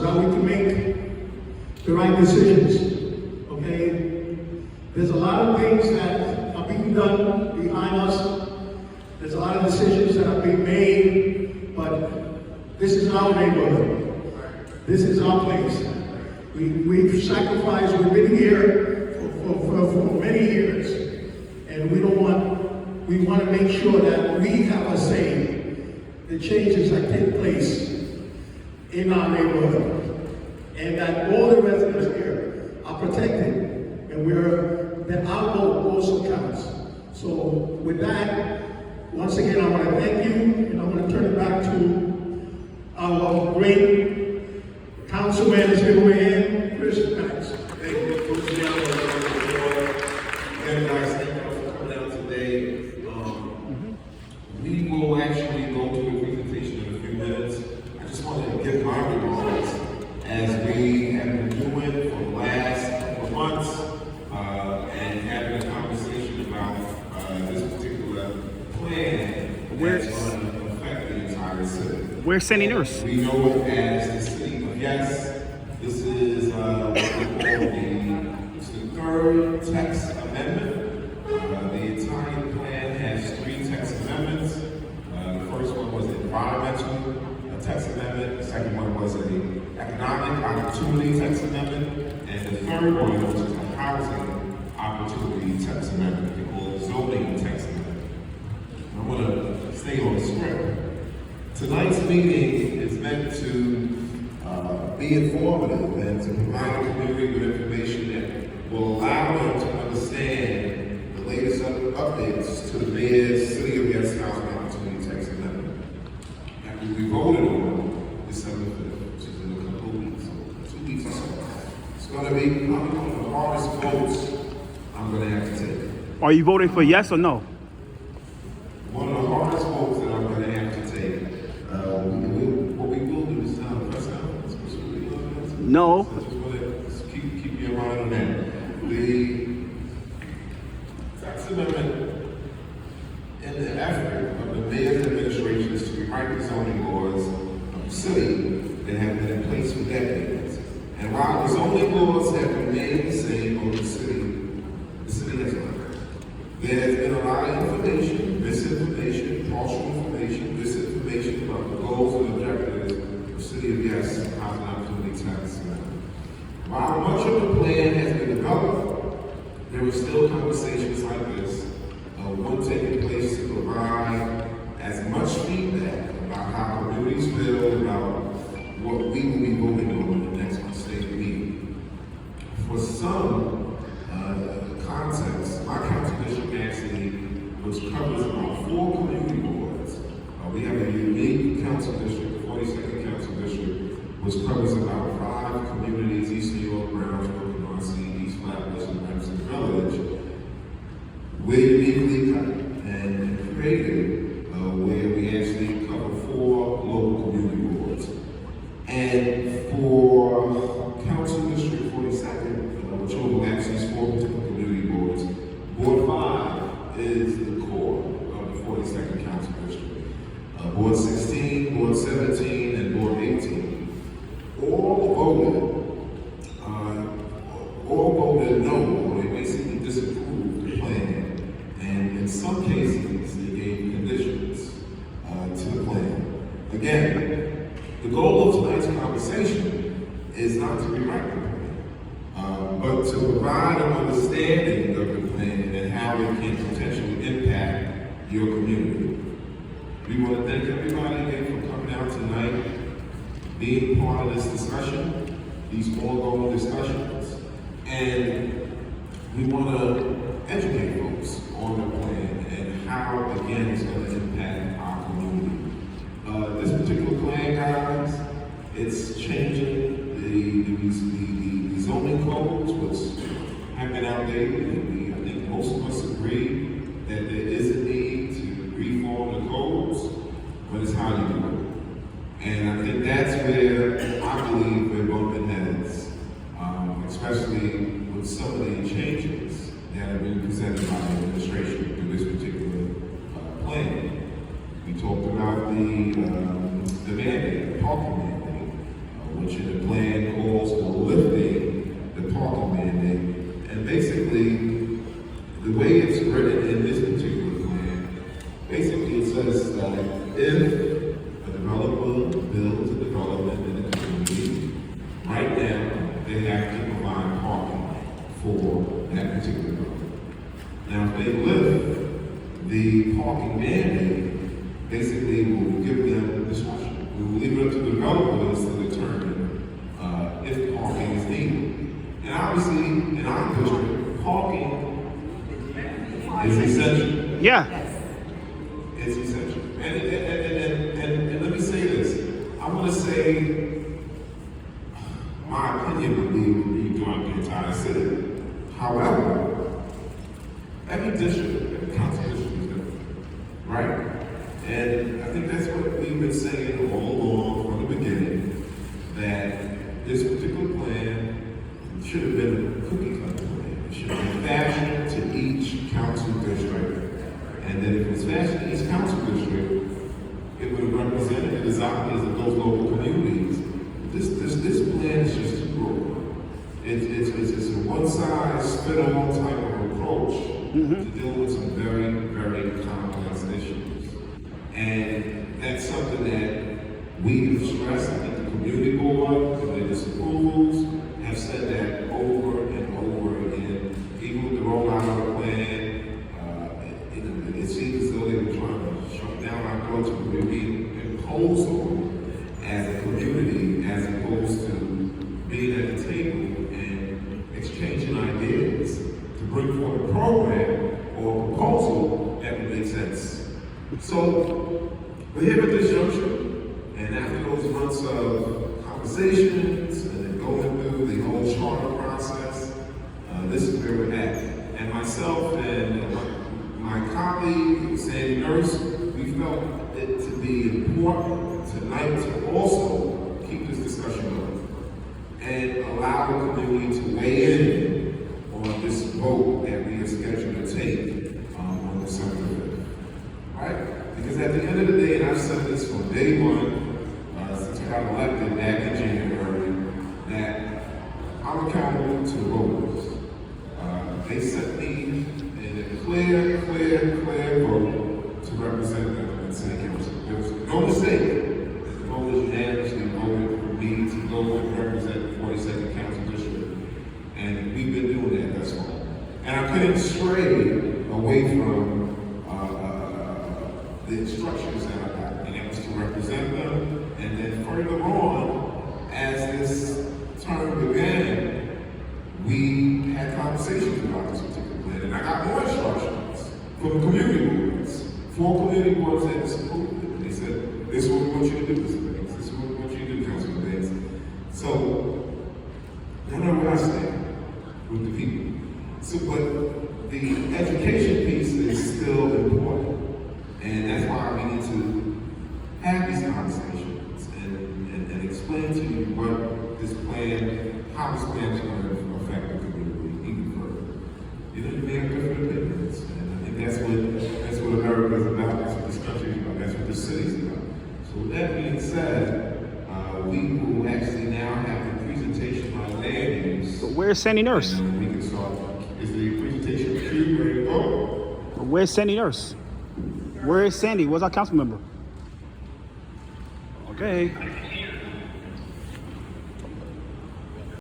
that we can make the right decisions, okay? There's a lot of things that are being done behind us. There's a lot of decisions that are being made, but this is our neighborhood. This is our place. We've sacrificed, we've been here for many years, and we want to make sure that we have a say the changes that take place in our neighborhood, and that all the residents here are protected, and that our vote also counts. So with that, once again, I want to thank you, and I want to turn it back to our great councilman is here in Chris Max. Thank you, and guys, thank you for coming out today. We will actually go through the presentation in a few minutes. I just want to give my remarks as we have been doing for the last couple of months and having a conversation about this particular plan that's going to affect the entire city. Where's Sandy Nurse? We know it as the city of yes. This is what we call the third text amendment. The entire plan has 3 text amendments. The first one was the environmental text amendment. The second one was an economic opportunity text amendment. And the third one was a housing opportunity text amendment, called zoning text amendment. I want to stay on the script. Tonight's meeting is meant to be informative and to provide the community with information that will allow them to understand the latest updates to the mayor's City of Yes Housing Opportunity Text Amendment. After we voted on December 5th, which is in a couple of weeks, 2 weeks or so, it's going to be probably one of the hardest votes I'm going to have to take. Are you voting for yes or no? One of the hardest votes that I'm going to have to take. What we will do is not press out. No. So just want to keep your mind on that. The tax amendment, in the effort of the mayor's administration, is to rewrite the zoning laws of the city that have been in place for decades. And while the zoning laws have remained the same over the city has not. There has been a lot of information, misinformation, partial information, disinformation about the goals and objectives of City of Yes Housing Opportunity Tax Amendment. While much of the plan has been developed, there are still conversations like this, one taking place to provide as much feedback about how communities feel about what we will be voting on in the next state meeting. For some context, my council district actually, which covers about 4 community boards. We have a unique council district, the 42nd council district, which covers about 5 communities: East New York, Brownsville, Canarsie, East Flatbush, and Remsen Village. We're uniquely and created where we actually cover 4 local community boards. And for council district 42nd, which overlaps these 4 particular community boards, Board 5 is the core of the 42nd council district. Board 16, Board 17, and Board 18 all voted no, or they basically disapproved the plan. And in some cases, they gave conditions to the plan. Again, the goal of tonight's conversation is not to rewrite the plan, but to provide an understanding of the plan and how it can potentially impact your community. We want to thank everybody again for coming out tonight, being part of this discussion, these ongoing discussions, and we want to educate folks on the plan and how, again, it's going to impact our community. This particular plan, guys, it's changing the zoning codes, which have been outdated, and I think most of us agree that there is a need to reform the codes, but it's how you do it. And I think that's where I believe we're bumping heads, especially with some of the changes that have been presented by the administration through this particular plan. We talked about the mandate, the parking mandate, which in the plan Yeah. It's essential. And let me say this. I want to say my opinion would be throughout the entire city. However, every district, every council district is different, right? And I think that's what we've been saying all along from the beginning, that this particular plan should have been a cookie cutter plan. It should have been fashioned to each council district. And then if it was fashioned to each council district, it would have represented the desires of those local communities. This plan is just too broad. It's a one-size-fits-all type of approach to deal with some very, very complex issues. And that's something that we have stressed. I think the community board and their disapprovals have said that over and over again. Even with the rollout of the plan, it seems as though they were trying to shut down our ability to be imposed on as a community, as opposed to being at the table and exchanging ideas to bring forth a program or a proposal that would make sense. So we're here at this juncture, and after those months of conversations and then going through the whole charter process, this is where we're at. And myself and my colleague, Sandy Nurse, we felt it to be important tonight to also keep this discussion going and allow the community to weigh in on this vote that we are scheduled to take on December 5th. Right? Because at the end of the day, and I've said this from day one, since I got elected back in January, that I'm accountable to the voters. They sent me in a clear vote to represent them in City Council. There was no mistake that the voters unanimously voted for me to go and represent the 42nd Council District. And we've been doing that thus far. And I couldn't stray away from the instructions that I got, and that was to represent them. And then further on, as this term began, we had conversations about this particular plan, and I got more instructions from the community boards. 4 community boards that disapproved it. They said, this is what we want you to do, Mr. Banks. This is what we want you to do, Councilman Banks. So, I know where I stand with the people. So, but the education piece is still important. And that's why we need to have these conversations and explain to you what this plan, how this plan is going to affect the community even further. You know, you may have different opinions, and I think that's what America is about, that's what this country is about, that's what this city is about. So with that being said, we will actually now have a presentation on land use. But where's Sandy Nurse? And we can start. Is the presentation queued, ready to go? Where's Sandy Nurse? Where is Sandy? Where's our council member? Okay.